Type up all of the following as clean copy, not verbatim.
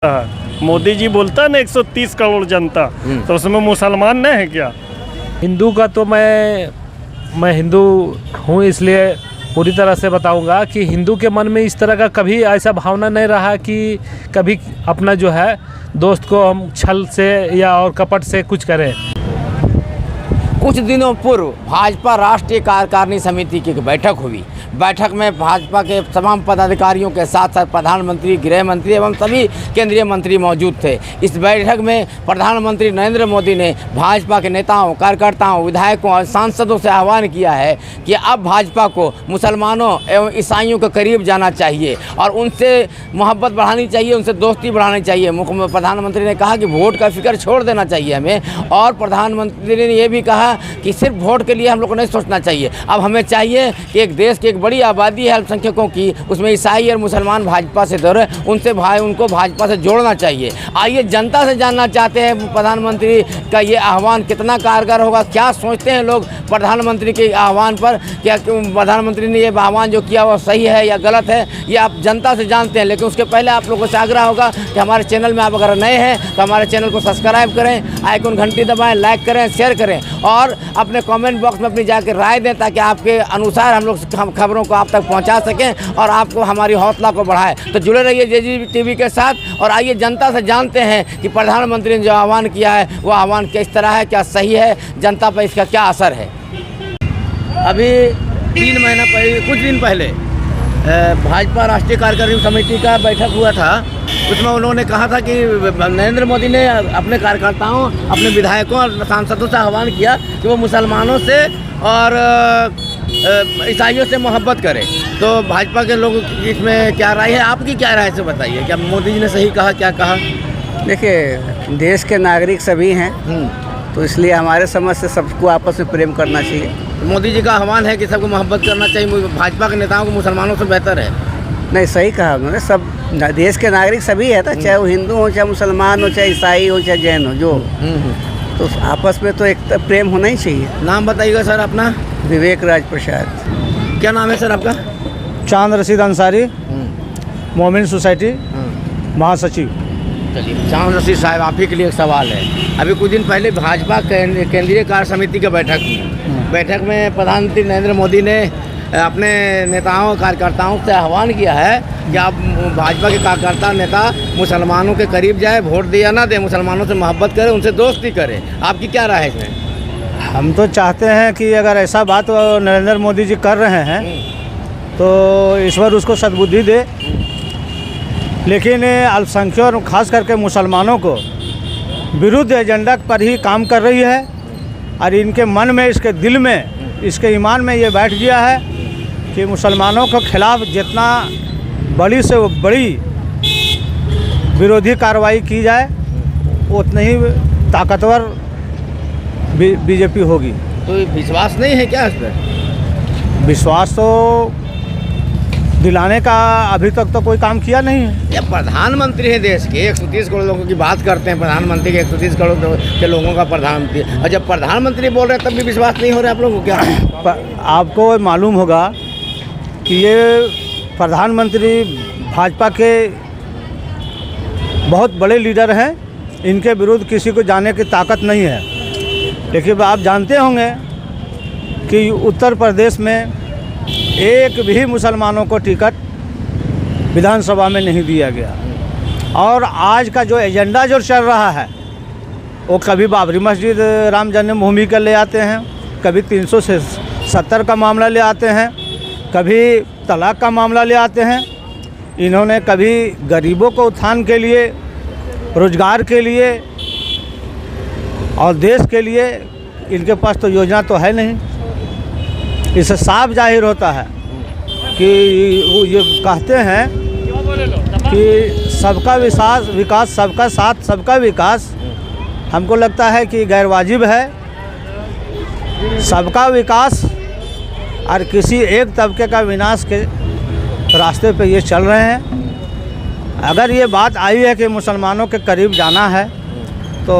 मोदी जी बोलता है ना 130 करोड़ जनता, तो उसमें मुसलमान नहीं है क्या? हिंदू का तो मैं हिंदू हूँ, इसलिए पूरी तरह से बताऊंगा कि हिंदू के मन में इस तरह का कभी ऐसा भावना नहीं रहा कि कभी अपना जो है दोस्त को हम छल से या और कपट से कुछ करें। कुछ दिनों पूर्व भाजपा राष्ट्रीय कार्यकारिणी समिति की बैठक हुई। बैठक में भाजपा के तमाम पदाधिकारियों के साथ साथ प्रधानमंत्री, गृह मंत्री एवं सभी केंद्रीय मंत्री मौजूद थे। इस बैठक में प्रधानमंत्री नरेंद्र मोदी ने भाजपा के नेताओं, कार्यकर्ताओं, विधायकों और सांसदों से आह्वान किया है कि अब भाजपा को मुसलमानों एवं ईसाइयों के करीब जाना चाहिए और उनसे मोहब्बत बढ़ानी चाहिए, उनसे दोस्ती बढ़ानी चाहिए। प्रधानमंत्री ने कहा कि वोट का फिक्र छोड़ देना चाहिए हमें, और प्रधानमंत्री ने यह भी कहा कि सिर्फ वोट के लिए हम लोग को नहीं सोचना चाहिए। अब हमें चाहिए कि एक देश की एक बड़ी आबादी है अल्पसंख्यकों की, उसमें ईसाई और मुसलमान भाजपा से दूर है, उनको भाजपा से जोड़ना चाहिए। आइए जनता से जानना चाहते हैं प्रधानमंत्री का ये आह्वान कितना कारगर होगा, क्या सोचते हैं लोग प्रधानमंत्री के आह्वान पर। क्या प्रधानमंत्री ने ये आह्वान जो किया वो सही है या गलत है, ये आप जनता से जानते हैं। लेकिन उसके पहले आप लोगों से आग्रह होगा कि हमारे चैनल में आप अगर नए हैं तो हमारे चैनल को सब्सक्राइब करें, आइकन घंटी दबाएं, लाइक करें, शेयर करें और अपने कमेंट बॉक्स में अपनी जाकर राय दें, ताकि आपके अनुसार हम लोग खबरों को आप तक पहुंचा सकें और आपको हमारी हौसला को बढ़ाएं। तो जुड़े रहिए जेजी टीवी के साथ और आइए जनता से जानते हैं कि प्रधानमंत्री ने जो आह्वान किया है वो आह्वान किस तरह है, क्या सही है, जनता पर इसका क्या असर है। अभी 3 महीना पहले, कुछ दिन पहले भाजपा राष्ट्रीय कार्यकारिणी समिति का बैठक हुआ था। उसमें उन्होंने कहा था कि नरेंद्र मोदी ने अपने कार्यकर्ताओं, अपने विधायकों और सांसदों से आह्वान किया कि वो मुसलमानों से और ईसाइयों से मोहब्बत करें। तो भाजपा के लोगों की इसमें क्या राय है, आपकी क्या राय से बताइए, क्या मोदी जी ने सही कहा, क्या कहा? देखिए, देश के नागरिक सभी हैं, तो इसलिए हमारे समझ से सबको आपस में प्रेम करना चाहिए। मोदी जी का आह्वान है कि सबको मोहब्बत करना चाहिए, भाजपा के नेताओं को मुसलमानों से बेहतर है। नहीं, सही कहा उन्होंने, सब देश के नागरिक सभी है, चाहे वो हिंदू हो, चाहे मुसलमान हो, चाहे ईसाई हो, चाहे जैन हो, जो तो आपस में तो एक प्रेम होना ही चाहिए। नाम बताइएगा सर अपना? विवेक राज प्रसाद। क्या नाम है सर आपका? चांद रशीद अंसारी, मोमिन सोसाइटी महासचिव। चलिए चांद रशीद साहब, आप ही के लिए एक सवाल है। अभी कुछ दिन पहले भाजपा केंद्रीय कार्य समिति की बैठक हुई। बैठक में प्रधानमंत्री नरेंद्र मोदी ने अपने नेताओं, कार्यकर्ताओं से आह्वान किया है कि आप भाजपा के कार्यकर्ता, नेता मुसलमानों के करीब जाए, वोट दे या ना दे, मुसलमानों से मोहब्बत करें, उनसे दोस्ती करें। आपकी क्या राय है इसमें? हम तो चाहते हैं कि अगर ऐसा बात नरेंद्र मोदी जी कर रहे हैं तो ईश्वर उसको सद्बुद्धि दे, लेकिन अल्पसंख्यक और ख़ास करके मुसलमानों को विरुद्ध एजेंडा पर ही काम कर रही है और इनके मन में, इसके दिल में, इसके ईमान में ये बैठ गया है कि मुसलमानों के खिलाफ जितना बड़ी से बड़ी विरोधी कार्रवाई की जाए उतनी ही ताकतवर बीजेपी होगी। तो विश्वास नहीं है क्या इस पर? विश्वास तो दिलाने का अभी तक तो कोई काम किया नहीं है। ये प्रधानमंत्री है देश के, 130 करोड़ लोगों की बात करते हैं प्रधानमंत्री के, 130 करोड़ के लोगों का प्रधानमंत्री, और जब प्रधानमंत्री बोल रहे हैं तब भी विश्वास नहीं हो रहा है आप लोगों को क्या? आपको मालूम होगा कि ये प्रधानमंत्री भाजपा के बहुत बड़े लीडर हैं, इनके विरुद्ध किसी को जाने की ताकत नहीं है। लेकिन आप जानते होंगे कि उत्तर प्रदेश में एक भी मुसलमानों को टिकट विधानसभा में नहीं दिया गया, और आज का जो एजेंडा जो चल रहा है वो कभी बाबरी मस्जिद राम जन्मभूमि का ले आते हैं, कभी 370 का मामला ले आते हैं, कभी तलाक का मामला ले आते हैं। इन्होंने कभी गरीबों को उत्थान के लिए, रोजगार के लिए और देश के लिए इनके पास तो योजना तो है नहीं। इससे साफ जाहिर होता है कि वो ये कहते हैं कि सबका विकास, सबका साथ, सबका विकास। हमको लगता है कि गैर वाजिब है। सबका विकास और किसी एक तबके का विनाश के रास्ते पे ये चल रहे हैं। अगर ये बात आई है कि मुसलमानों के करीब जाना है तो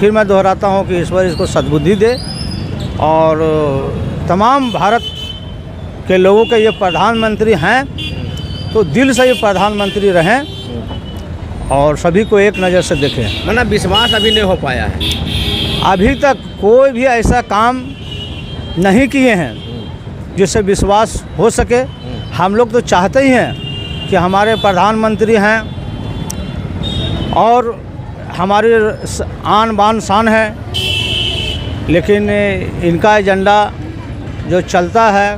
फिर मैं दोहराता हूँ कि ईश्वर इसको सद्बुद्धि दे और तमाम भारत के लोगों के ये प्रधानमंत्री हैं तो दिल से ये प्रधानमंत्री रहें और सभी को एक नज़र से देखें। मतलब विश्वास अभी नहीं हो पाया है। अभी तक कोई भी ऐसा काम नहीं किए हैं जिससे विश्वास हो सके। हम लोग तो चाहते ही हैं कि हमारे प्रधानमंत्री हैं और हमारी आन बान शान है, लेकिन इनका एजेंडा जो चलता है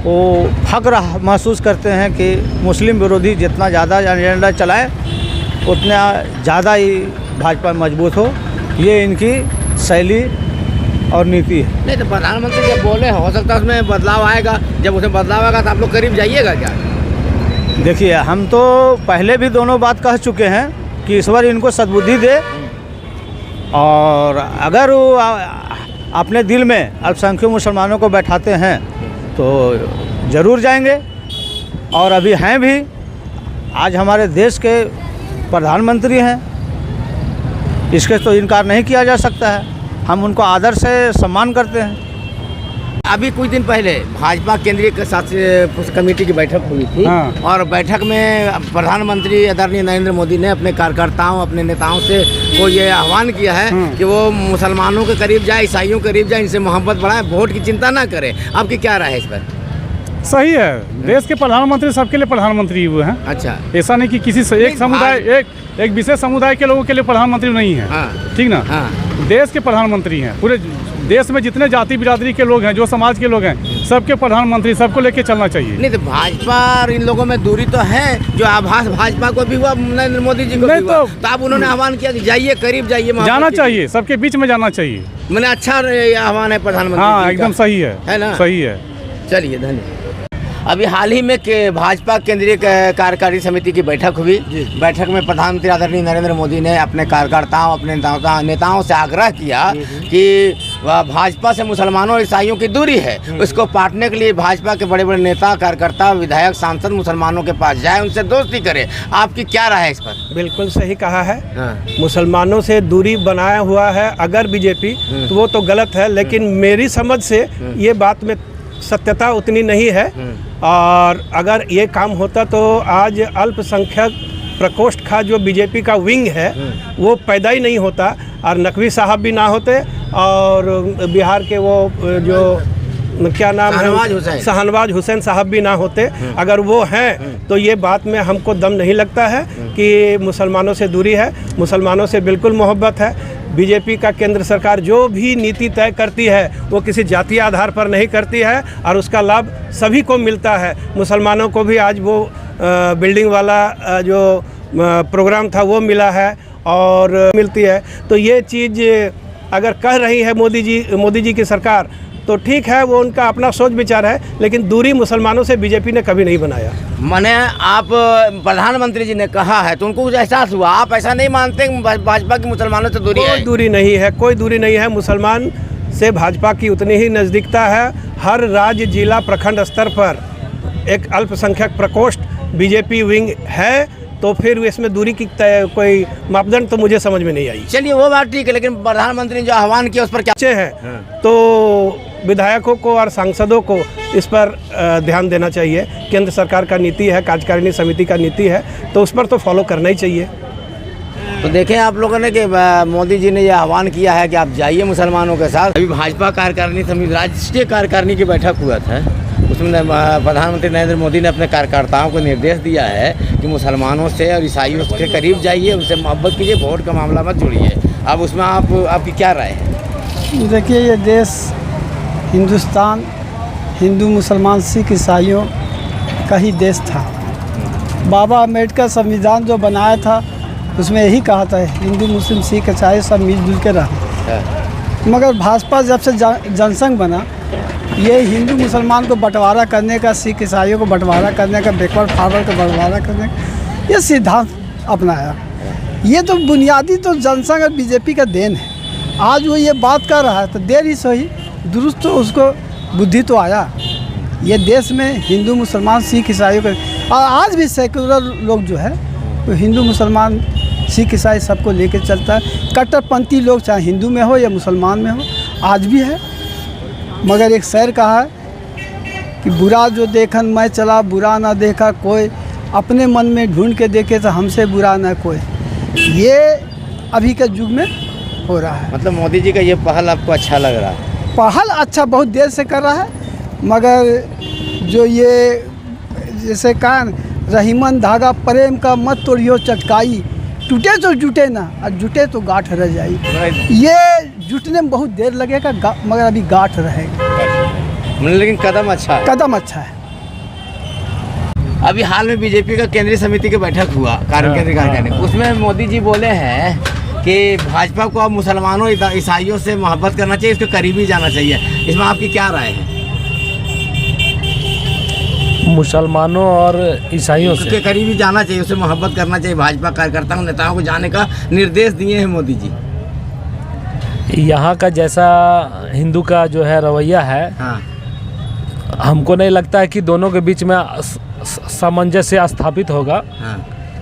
वो फ़ख्र महसूस करते हैं कि मुस्लिम विरोधी जितना ज़्यादा एजेंडा चलाए उतना ज़्यादा ही भाजपा मजबूत हो। ये इनकी शैली और नीति है। नहीं तो प्रधानमंत्री जब बोले हो सकता है उसमें बदलाव आएगा, जब उसमें बदलाव आएगा तो आप लोग करीब जाइएगा क्या? देखिए, हम तो पहले भी दोनों बात कह चुके हैं कि ईश्वर इनको सद्बुद्धि दे, और अगर वो अपने दिल में अल्पसंख्यक मुसलमानों को बैठाते हैं तो ज़रूर जाएंगे, और अभी हैं भी। आज हमारे देश के प्रधानमंत्री हैं, इसके तो इनकार नहीं किया जा सकता है। हम उनको आदर से सम्मान करते हैं। अभी कुछ दिन पहले भाजपा केंद्रीय कमेटी की बैठक हुई थी। हाँ। और बैठक में प्रधानमंत्री आदरणीय नरेंद्र मोदी ने अपने कार्यकर्ताओं, अपने नेताओं से को ये आह्वान किया है कि वो मुसलमानों के करीब जाए, ईसाइयों के करीब जाए, इनसे मोहब्बत बढ़ाए, वोट की चिंता ना करें। आपकी क्या राय है इस पर? सही है, देश के प्रधानमंत्री सबके लिए प्रधानमंत्री हुए हैं। अच्छा, ऐसा नहीं कि किसी से एक समुदाय, एक विशेष समुदाय के लोगों के लिए प्रधानमंत्री नहीं है। हाँ। ठीक ना? हाँ। देश के प्रधानमंत्री हैं। पूरे देश में जितने जाति बिरादरी के लोग हैं, जो समाज के लोग हैं, सबके प्रधानमंत्री, सबको लेके चलना चाहिए। नहीं तो भाजपा और इन लोगों में दूरी तो है, जो आभास भाजपा को भी हुआ, नरेंद्र मोदी जी को भी हुआ। तो आप उन्होंने आह्वान किया कि जाइए, करीब जाइए, जाना चाहिए, सबके बीच में जाना चाहिए। मैंने अच्छा आह्वान है प्रधानमंत्री। हाँ, एकदम सही है ना? सही है। चलिए, धन्यवाद। अभी हाल ही में भाजपा केंद्रीय कार्यकारी समिति की बैठक हुई। बैठक में प्रधानमंत्री आदरणीय नरेंद्र मोदी ने अपने कार्यकर्ताओं, अपने नेताओं से आग्रह किया कि भाजपा से मुसलमानों और ईसाइयों की दूरी है, उसको पाटने के लिए भाजपा के बड़े बड़े नेता, कार्यकर्ता, विधायक, सांसद मुसलमानों के पास जाए, उनसे दोस्ती करे। आपकी क्या राय है इस पर? बिल्कुल सही कहा है। हाँ। मुसलमानों से दूरी बनाया हुआ है अगर बीजेपी, तो वो तो गलत है, लेकिन मेरी समझ से ये बात में सत्यता उतनी नहीं है। और अगर ये काम होता तो आज अल्पसंख्यक प्रकोष्ठ का जो बीजेपी का विंग है वो पैदा ही नहीं होता, और नकवी साहब भी ना होते, और बिहार के वो जो क्या नाम है, शाहनवाज हुसैन साहब भी ना होते। अगर वो हैं तो ये बात में हमको दम नहीं लगता है कि मुसलमानों से दूरी है। मुसलमानों से बिल्कुल मोहब्बत है। बीजेपी का केंद्र सरकार जो भी नीति तय करती है वो किसी जातीय आधार पर नहीं करती है, और उसका लाभ सभी को मिलता है। मुसलमानों को भी आज वो बिल्डिंग वाला जो प्रोग्राम था वो मिला है और मिलती है। तो ये चीज़ अगर कह रही है मोदी जी की सरकार, तो ठीक है, वो उनका अपना सोच विचार है, लेकिन दूरी मुसलमानों से बीजेपी ने कभी नहीं बनाया। मैंने आप प्रधानमंत्री जी ने कहा है तो उनको कुछ एहसास हुआ? आप ऐसा नहीं मानते भाजपा की मुसलमानों से दूरी है? कोई दूरी नहीं है, कोई दूरी नहीं है। मुसलमान से भाजपा की उतनी ही नज़दीकता है। हर राज्य, जिला, प्रखंड स्तर पर एक अल्पसंख्यक प्रकोष्ठ बीजेपी विंग है, तो फिर इसमें दूरी की कोई मापदंड तो मुझे समझ में नहीं आई। चलिए, वो बात ठीक है, लेकिन प्रधानमंत्री ने जो आह्वान किया उस पर क्या अच्छे हैं? तो विधायकों को और सांसदों को इस पर ध्यान देना चाहिए। केंद्र सरकार का नीति है, कार्यकारिणी समिति का नीति है, तो उस पर तो फॉलो करना ही चाहिए। तो देखें आप लोगों ने कि मोदी जी ने यह आह्वान किया है कि आप जाइए मुसलमानों के साथ। अभी भाजपा कार्यकारिणी समिति, राष्ट्रीय कार्यकारिणी की बैठक हुआ था, उसमें प्रधानमंत्री नरेंद्र मोदी ने अपने कार्यकर्ताओं को निर्देश दिया है कि मुसलमानों से और ईसाइयों के करीब जाइए, उनसे मोहब्बत कीजिए, वोट का मामला मत जोड़िए। अब उसमें आपकी क्या राय है? देखिए, ये देश हिंदुस्तान हिंदू, मुसलमान, सिख, ईसाइयों का ही देश था। बाबा अम्बेडकर संविधान जो बनाया था उसमें यही कहा था हिंदू, मुस्लिम, सिख, ईसाई सब मिलजुल के रहे। मगर भाजपा जब से जनसंघ बना, ये हिंदू मुसलमान को बंटवारा करने का, सिख ईसाइयों को बंटवारा करने का, बैकवर्ड फॉरवर्ड को बंटवारा करने का ये सिद्धांत अपनाया। ये तो बुनियादी तो जनसंघ और बीजेपी का देन है। आज वो ये बात कर रहा है तो देर ही सही दुरुस्त तो उसको बुद्धि तो आया। ये देश में हिंदू, मुसलमान, सिख, ईसाइयों का, और आज भी सेकुलर लोग जो है तो हिंदू, मुसलमान, सिख, ईसाई सबको लेकर चलता है। कट्टरपंथी लोग चाहे हिंदू में हो या मुसलमान में हो, आज भी है। मगर एक शेर कहा है कि बुरा जो देखन मैं चला, बुरा ना देखा कोई, अपने मन में ढूंढ के देखे तो हमसे बुरा न कोई। ये अभी के युग में हो रहा है। मतलब मोदी जी का ये पहल आपको अच्छा लग रहा है? पहल अच्छा बहुत देर से कर रहा है, मगर जो ये जैसे कहा रहीमन धागा प्रेम का मत तोड़ियो चटकाई, टूटे तो जुटे ना और जुटे तो गांठ रह जाई। ये जुटने में बहुत देर लगेगा मगर अभी गांठ रहेगा। लेकिन कदम अच्छा है। कदम अच्छा है। अभी हाल में बीजेपी का केंद्रीय समिति की बैठक हुआ, केंद्रीय कार्यकारिणी, उसमें मोदी जी बोले हैं कि भाजपा को अब मुसलमानों ईसाइयों से मोहब्बत करना चाहिए, इसके करीबी जाना चाहिए। इसमें आपकी क्या राय है? मुसलमानों और ईसाइयों से उसके करीबी जाना चाहिए, उससे मोहब्बत करना चाहिए, भाजपा कार्यकर्ताओं नेताओं को जाने का निर्देश दिए हैं मोदी जी। यहाँ का जैसा हिंदू का जो है रवैया है, हाँ। हमको नहीं लगता है कि दोनों के बीच में सामंजस्य स्थापित होगा। हाँ।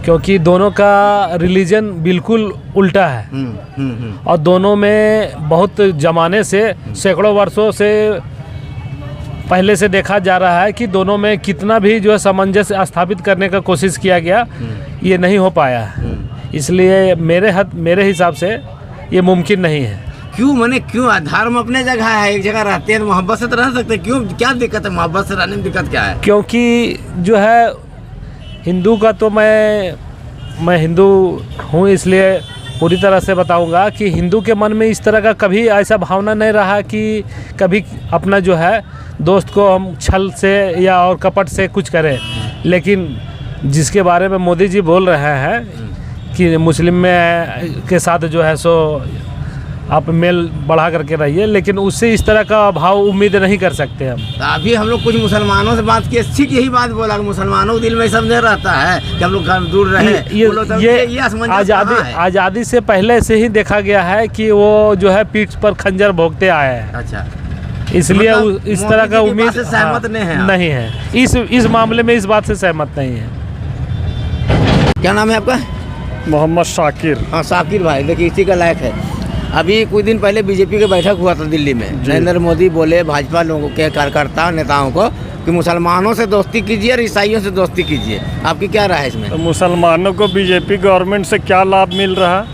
क्योंकि दोनों का रिलीजन बिल्कुल उल्टा है। और दोनों में बहुत ज़माने से सैकड़ों वर्षों से पहले से देखा जा रहा है कि दोनों में कितना भी जो है सामंजस्य स्थापित करने का कोशिश किया गया, ये नहीं हो पाया है। इसलिए मेरे हिसाब से ये मुमकिन नहीं है। क्यों धर्म अपने जगह है, एक जगह रहते हैं, मोहब्बत से तो रह सकते, क्यों क्या दिक्कत है? मोहब्बत से रहने में दिक्कत क्या है? क्योंकि जो है हिंदू का तो मैं हिंदू हूँ, इसलिए पूरी तरह से बताऊंगा कि हिंदू के मन में इस तरह का कभी ऐसा भावना नहीं रहा कि कभी अपना जो है दोस्त को हम छल से या और कपट से कुछ करें। लेकिन जिसके बारे में मोदी जी बोल रहे हैं कि मुस्लिम में के साथ जो है सो आप मेल बढ़ा करके रहिए, लेकिन उससे इस तरह का भाव उम्मीद नहीं कर सकते हम। तो अभी हम लोग कुछ मुसलमानों से बात की, ठीक यही बात बोला कि मुसलमानों के दिल में सब नहीं रहता है कि हम लोग दूर रहे। ये आज़ादी से पहले से ही देखा गया है कि वो जो है पीठ पर खंजर भोगते आए हैं। अच्छा, इसलिए मतलब इस तरह का उम्मीद सहमत नहीं है। इस मामले में इस बात से सहमत नहीं है। क्या नाम है आपका? मोहम्मद शाकिर। हाँ शाकिर भाई, देखिए इसी का लायक है। अभी कुछ दिन पहले बीजेपी की बैठक हुआ था दिल्ली में। नरेंद्र मोदी बोले भाजपा लोगों के कार्यकर्ता नेताओं को कि मुसलमानों से दोस्ती कीजिए और ईसाइयों से दोस्ती कीजिए। आपकी क्या राय है इसमें? तो मुसलमानों को बीजेपी गवर्नमेंट से क्या लाभ मिल रहा है?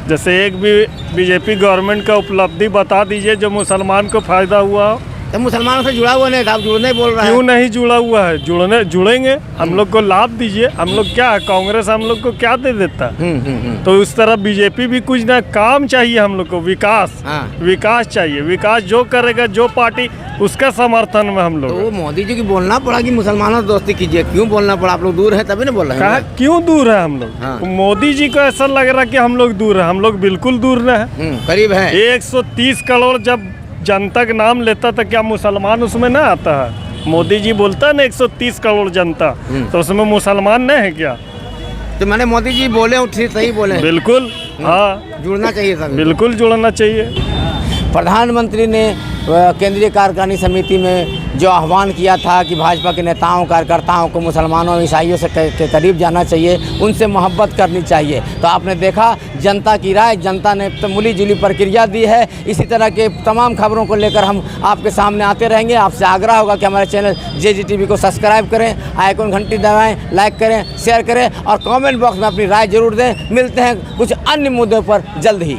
जैसे एक भी बीजेपी गवर्नमेंट का उपलब्धि बता दीजिए जो मुसलमान को फायदा हुआ हो। तो मुसलमानों से जुड़ा हुआ नहीं था, आप जुड़ने बोल रहे हैं। क्यों नहीं जुड़ा हुआ है? जुड़ेंगे, हम लोग को लाभ दीजिए। हम लोग क्या है, कांग्रेस हम लोग को क्या दे देता है? तो उस तरह बीजेपी भी कुछ ना, काम चाहिए हम लोग को, विकास। हाँ। विकास चाहिए, विकास जो करेगा जो पार्टी उसका समर्थन में हम लोग। तो वो मोदी जी की बोलना पड़ा कि मुसलमानों से दोस्ती कीजिए, क्यों बोलना पड़ा? आप लोग दूर है तभी ना बोल रहे हैं। क्यों दूर है हम लोग? हाँ। मोदी जी को ऐसा लग रहा है कि हम लोग दूर है, हम लोग बिल्कुल दूर न है। करीब है। 130 करोड़ जब जनता का नाम लेता था, क्या मुसलमान उसमें ना आता है? मोदी जी बोलता है ना 130 करोड़ जनता, तो उसमें मुसलमान नहीं है क्या? तो मैंने मोदी जी बोले सही बोले। बिल्कुल, हाँ, जुड़ना चाहिए सर, बिल्कुल जुड़ना चाहिए। प्रधानमंत्री ने केंद्रीय कार्यकारिणी समिति में जो आह्वान किया था कि भाजपा के नेताओं कार्यकर्ताओं को मुसलमानों और ईसाइयों से के करीब जाना चाहिए, उनसे मोहब्बत करनी चाहिए। तो आपने देखा जनता की राय, जनता ने तो मिली जुली प्रक्रिया दी है। इसी तरह के तमाम खबरों को लेकर हम आपके सामने आते रहेंगे। आपसे आग्रह होगा कि हमारे चैनल JGTV को सब्सक्राइब करें, आइकन घंटी दबाएं, लाइक करें, शेयर करें और कमेंट बॉक्स में अपनी राय जरूर दें। मिलते हैं कुछ अन्य मुद्दों पर जल्द ही।